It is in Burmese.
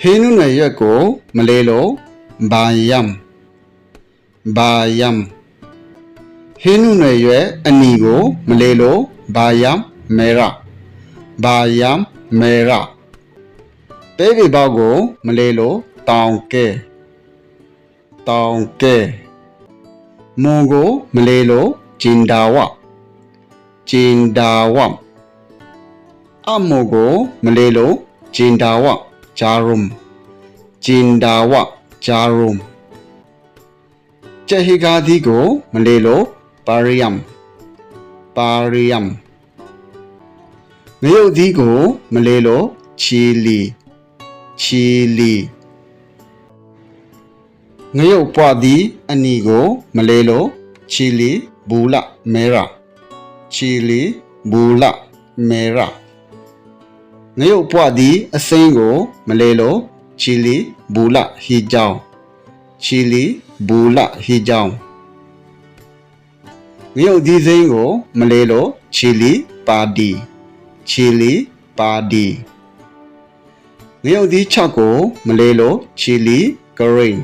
ဟင်းနုနယ်ရွက်ကိုမလေးလို့ဘာယမ်ဟင်းနုနယ်ရွက်အနီကိုမလေးလို့ဘာယမ်မေရာပဲပေပေါက်ကိုမလေးလို့တောင်ကဲမွန်ကိုမလေးလို့ဂျင်ဒါဝအမောကိုမလေးလို့ဂျင်ဒါဝဂျာရုံကျဟိကာဒီကိုမလေးလို့ပါရီယမ်ငရုတ်ဒီကိုမလေးလို့ချီလီငရုတ်ပွားဒီအနီကိုမလေးလို့ချီလီဘူလာမေရာငရုတ်ပွားဒီအစိမ်းကိုမလေးလို့ချီလီဘူလာဟီကြောင်းငရုတ်ဒီစိမ်းကိုမလေးလို့ချီလီပါဒီငရုတ်ဒီ6ကိုမလေးလို့ချီလီဂရိန်း